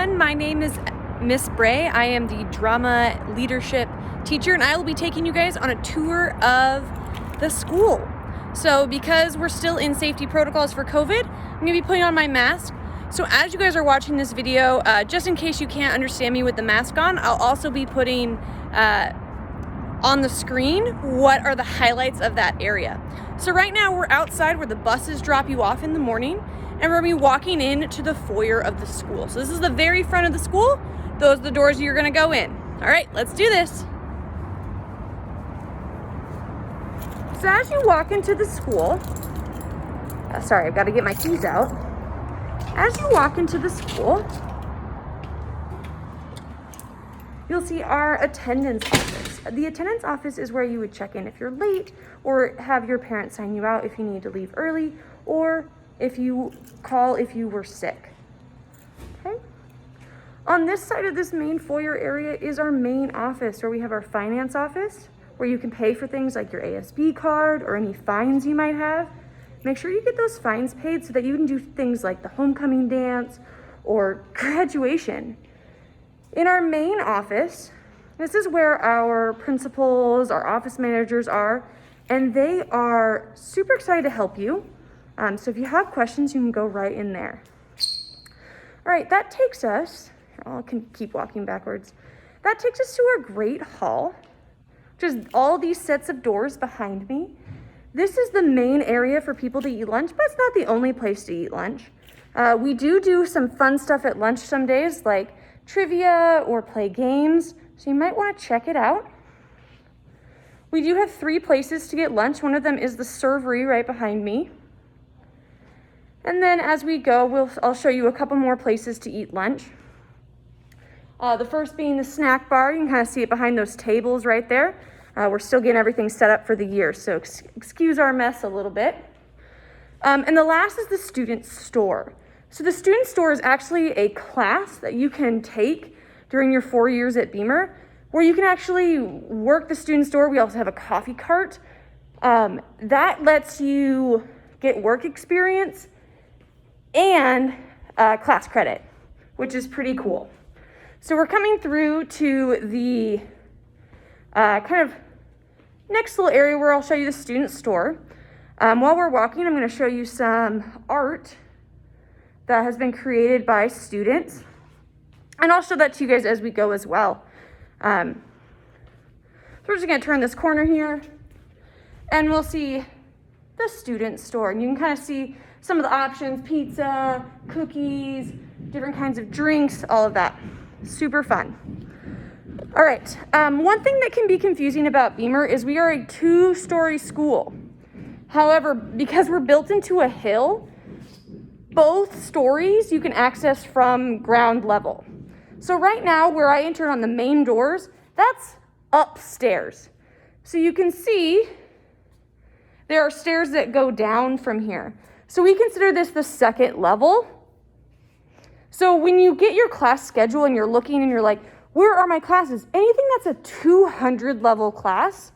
everyone. My name is Miss Bray. I am the drama leadership teacher, and I will be taking you guys on a tour of the school. So because we're still in safety protocols for COVID, I'm gonna be putting on my mask. So as you guys are watching this video, just in case you can't understand me with the mask on, I'll also be putting on the screen what are the highlights of that area. So right now we're outside where the buses drop you off in the morning, and we're gonna be walking into the foyer of the school. So this is the very front of the school. Those are the doors you're gonna go in. All right, let's do this. So as you walk into the school, sorry, I've got to get my keys out. As you walk into the school, you'll see our attendance office. The attendance office is where you would check in if you're late, or have your parents sign you out if you need to leave early, or if you call if you were sick. Okay? On this side of this main foyer area is our main office, where we have our finance office, where you can pay for things like your ASB card or any fines you might have. Make sure you get those fines paid so that you can do things like the homecoming dance or graduation. In our main office, this is where our principals, our office managers are, and they are super excited to help you. So if you have questions, you can go right in there. All right, that takes us, I can keep walking backwards. That takes us to our great hall, which is all these sets of doors behind me. This is the main area for people to eat lunch, but it's not the only place to eat lunch. We do some fun stuff at lunch some days, like trivia or play games, so you might want to check it out. We do have 3 places to get lunch. One of them is the servery right behind me. And then as we go, I'll show you a couple more places to eat lunch. The first being the snack bar. You can kind of see it behind those tables right there. We're still getting everything set up for the year, so excuse our mess a little bit. And the last is the student store. So the student store is actually a class that you can take during your 4 years at Beamer, where you can actually work the student store. We also have a coffee cart. That lets you get work experience and class credit, which is pretty cool. So we're coming through to the kind of next little area where I'll show you the student store. While we're walking, I'm going to show you some art that has been created by students, and I'll show that to you guys as we go as well. So we're just going to turn this corner here, and we'll see the student store, and you can kind of see some of the options: pizza, cookies, different kinds of drinks, all of that. Super fun. All right, one thing that can be confusing about Beamer is we are a 2-story school. However, because we're built into a hill, both stories you can access from ground level. So right now, where I entered on the main doors, that's upstairs. So you can see there are stairs that go down from here. So we consider this the 2nd level. So when you get your class schedule and you're looking and you're like, where are my classes? Anything that's a 200 level class,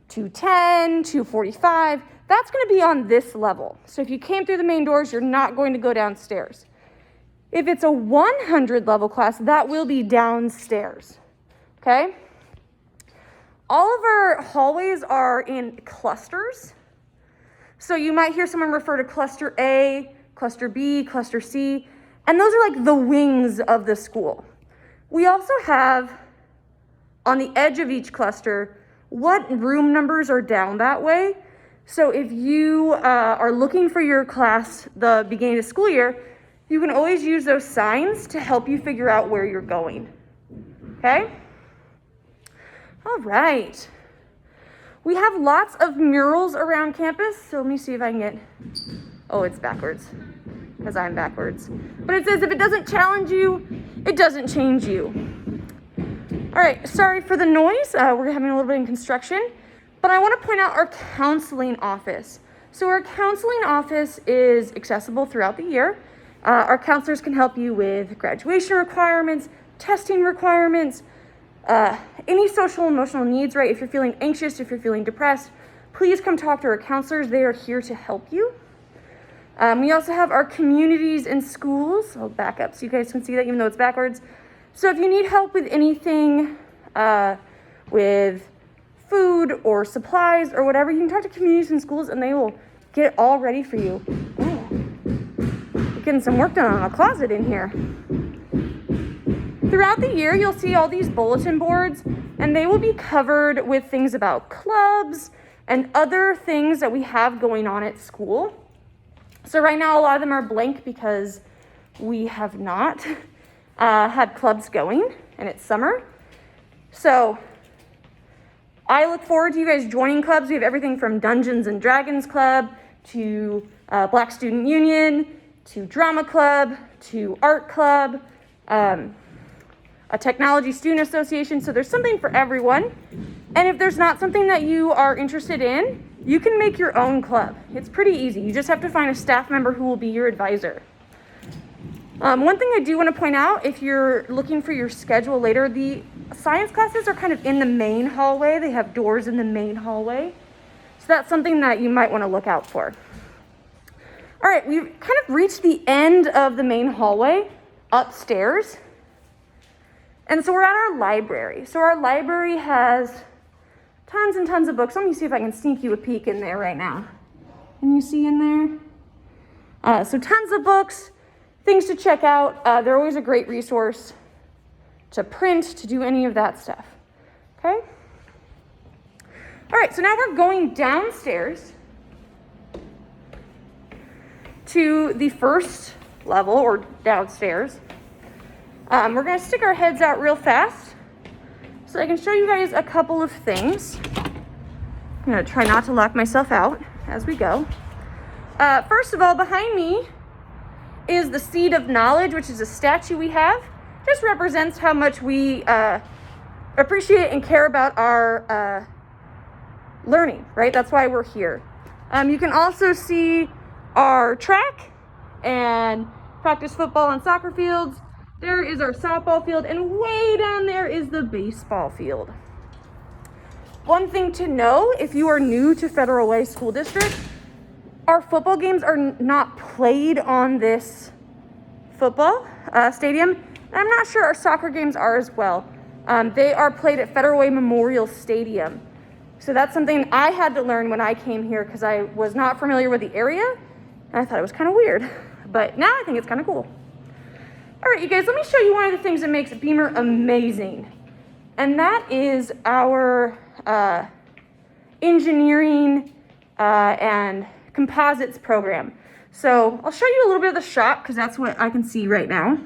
210, 245, that's going to be on this level. So if you came through the main doors, you're not going to go downstairs. If it's a 100 level class, that will be downstairs. Okay? All of our hallways are in clusters. So you might hear someone refer to cluster A, cluster B, cluster C, and those are like the wings of the school. We also have, on the edge of each cluster, what room numbers are down that way. So if you are looking for your class the beginning of the school year, you can always use those signs to help you figure out where you're going. Okay? All right. We have lots of murals around campus. So let me see if I can get, oh, it's backwards, because I'm backwards. But it says if it doesn't challenge you, it doesn't change you. All right, sorry for the noise. We're having a little bit in construction, but I want to point out our counseling office. So our counseling office is accessible throughout the year. Our counselors can help you with graduation requirements, testing requirements, any social emotional needs, right? If you're feeling anxious, if you're feeling depressed, please come talk to our counselors. They are here to help you. We also have our communities and schools. I'll back up so you guys can see that even though it's backwards. So if you need help with anything, with food or supplies or whatever, you can talk to communities and schools and they will get it all ready for you. Oh, getting some work done on a closet in here. Throughout the year, you'll see all these bulletin boards and they will be covered with things about clubs and other things that we have going on at school. So right now, a lot of them are blank because we have not had clubs going and it's summer. So I look forward to you guys joining clubs. We have everything from Dungeons and Dragons Club to Black Student Union to Drama Club to Art Club, a Technology Student Association. So there's something for everyone. And if there's not something that you are interested in, you can make your own club. It's pretty easy. You just have to find a staff member who will be your advisor. One thing I do want to point out, if you're looking for your schedule later, the science classes are kind of in the main hallway. They have doors in the main hallway. So that's something that you might want to look out for. All right, we've kind of reached the end of the main hallway upstairs. And so we're at our library. So our library has tons and tons of books. Let me see if I can sneak you a peek in there right now. Can you see in there? So tons of books, things to check out. They're always a great resource to print, to do any of that stuff. Okay? All right, so now we're going downstairs to the first level, or downstairs. We're going to stick our heads out real fast so I can show you guys a couple of things. I'm going to try not to lock myself out as we go. First of all, behind me is the Seed of Knowledge, which is a statue we have. Just represents how much we appreciate and care about our learning, right? That's why we're here. You can also see our track and practice football and soccer fields. There is our softball field, and way down there is the baseball field. One thing to know, if you are new to Federal Way School District, our football games are not played on this football stadium. And I'm not sure our soccer games are as well. They are played at Federal Way Memorial Stadium. So that's something I had to learn when I came here because I was not familiar with the area, and I thought it was kind of weird. But now I think it's kind of cool. All right, you guys, let me show you one of the things that makes Beamer amazing. And that is our engineering and composites program. So I'll show you a little bit of the shop because that's what I can see right now.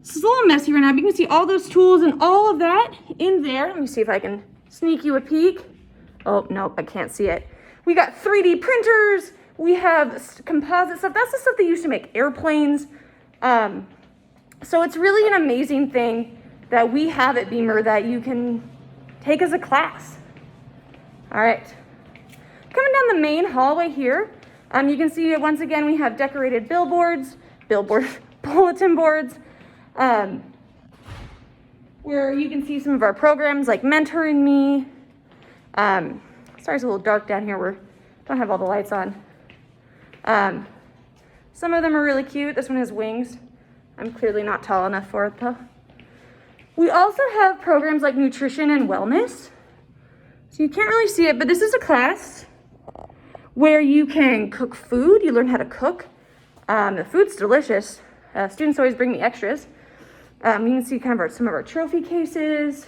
This is a little messy right now, but you can see all those tools and all of that in there. Let me see if I can sneak you a peek. Oh, nope, I can't see it. We got 3D printers. We have composite stuff. That's the stuff they used to make airplanes. So it's really an amazing thing that we have at Beamer that you can take as a class. All right. Coming down the main hallway here, you can see once again we have decorated bulletin boards, where you can see some of our programs like Mentoring Me. Sorry, it's a little dark down here. We don't have all the lights on. Some of them are really cute. This one has wings. I'm clearly not tall enough for it though. We also have programs like Nutrition and Wellness. So you can't really see it, but this is a class where you can cook food. You learn how to cook. The food's delicious. Students always bring me extras. You can see kind of some of our trophy cases.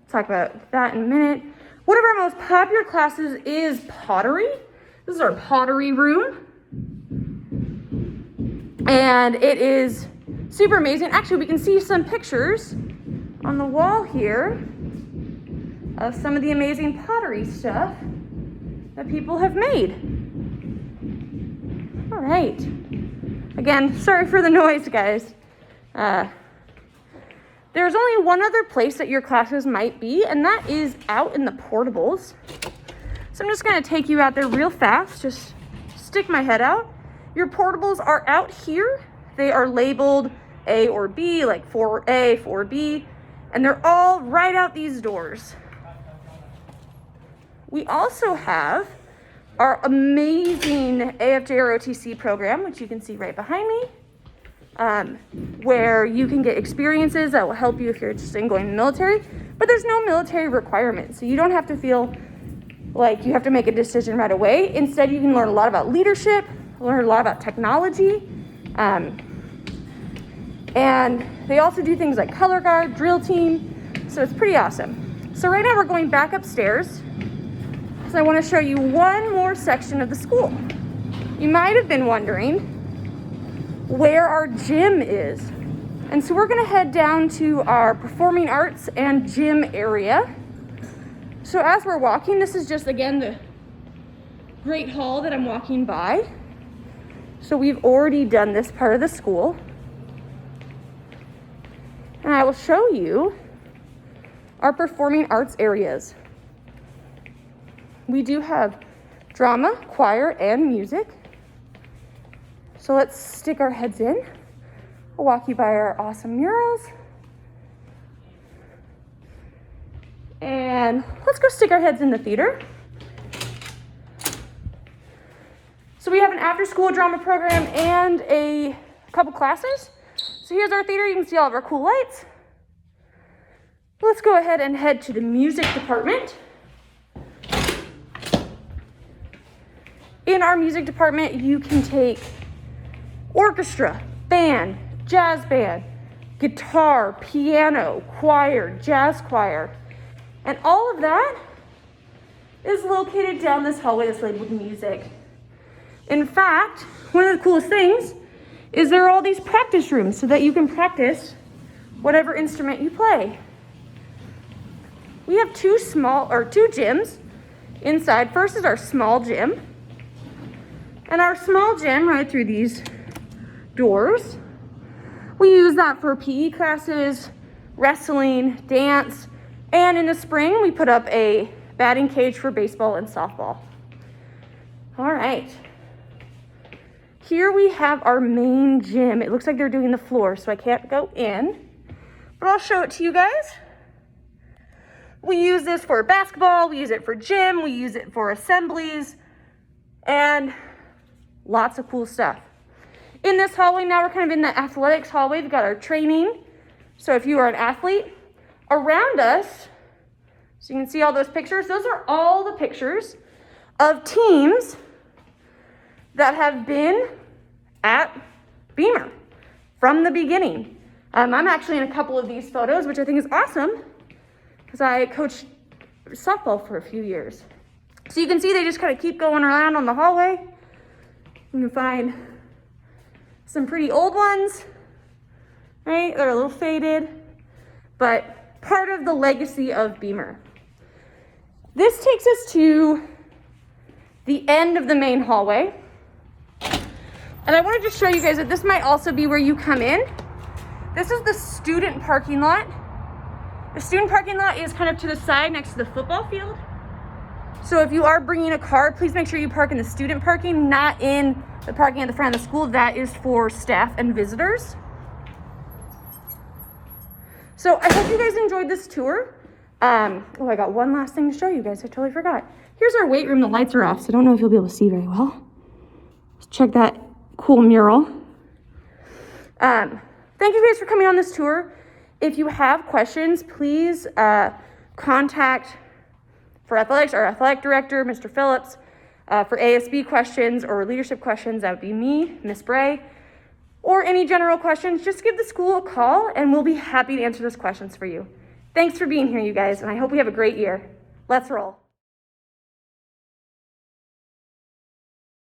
Talk about that in a minute. One of our most popular classes is pottery. This is our pottery room. And it is super amazing. Actually, we can see some pictures on the wall here of some of the amazing pottery stuff that people have made. All right. Again, sorry for the noise, guys. There's only one other place that your classes might be, and that is out in the portables. So I'm just going to take you out there real fast. Just stick my head out. Your portables are out here. They are labeled A or B, like 4A, 4B, and they're all right out these doors. We also have our amazing AFJ/ROTC program, which you can see right behind me, where you can get experiences that will help you if you're interested in going to the military, but there's no military requirement, so you don't have to feel like you have to make a decision right away. Instead, you can learn a lot about leadership, learn a lot about technology, and they also do things like color guard, drill team, so it's pretty awesome. So right now we're going back upstairs, so I want to show you one more section of the school. You might have been wondering where our gym is. And so we're gonna head down to our performing arts and gym area. So as we're walking, this is just, again, the great hall that I'm walking by. So we've already done this part of the school. And I will show you our performing arts areas. We do have drama, choir, and music. So let's stick our heads in. I'll walk you by our awesome murals. And let's go stick our heads in the theater. So we have an after-school drama program and a couple classes. So here's our theater. You can see all of our cool lights. Let's go ahead and head to the music department. In our music department, you can take orchestra, band, jazz band, guitar, piano, choir, jazz choir. And all of that is located down this hallway that's labeled music. In fact, one of the coolest things is there are all these practice rooms so that you can practice whatever instrument you play. We have two gyms inside. First is our small gym. And our small gym, right through these doors, we use that for PE classes, wrestling, dance, and in the spring, we put up a batting cage for baseball and softball. All right. Here we have our main gym. It looks like they're doing the floor, so I can't go in, but I'll show it to you guys. We use this for basketball, we use it for gym, we use it for assemblies, and lots of cool stuff. In this hallway, now we're kind of in the athletics hallway. We've got our training. So if you are an athlete, around us, so you can see all those pictures, those are all the pictures of teams that have been at Beamer from the beginning. I'm actually in a couple of these photos, which I think is awesome because I coached softball for a few years. So you can see they just kind of keep going around on the hallway. You can find some pretty old ones, right? They're a little faded, but part of the legacy of Beamer. This takes us to the end of the main hallway. And I wanted to show you guys that this might also be where you come in. This is the student parking lot. The student parking lot is kind of to the side next to the football field. So if you are bringing a car, please make sure you park in the student parking, not in the parking at the front of the school. That is for staff and visitors. So I hope you guys enjoyed this tour. Oh, I got one last thing to show you guys. I totally forgot. Here's our weight room. The lights are off, so I don't know if you'll be able to see very well. Let's check that cool mural. Thank you guys for coming on this tour. If you have questions, please contact for athletics, our athletic director, Mr. Phillips. For ASB questions or leadership questions, that would be me, Miss Bray. Or any general questions, just give the school a call and we'll be happy to answer those questions for you. Thanks for being here, you guys, and I hope we have a great year. Let's roll.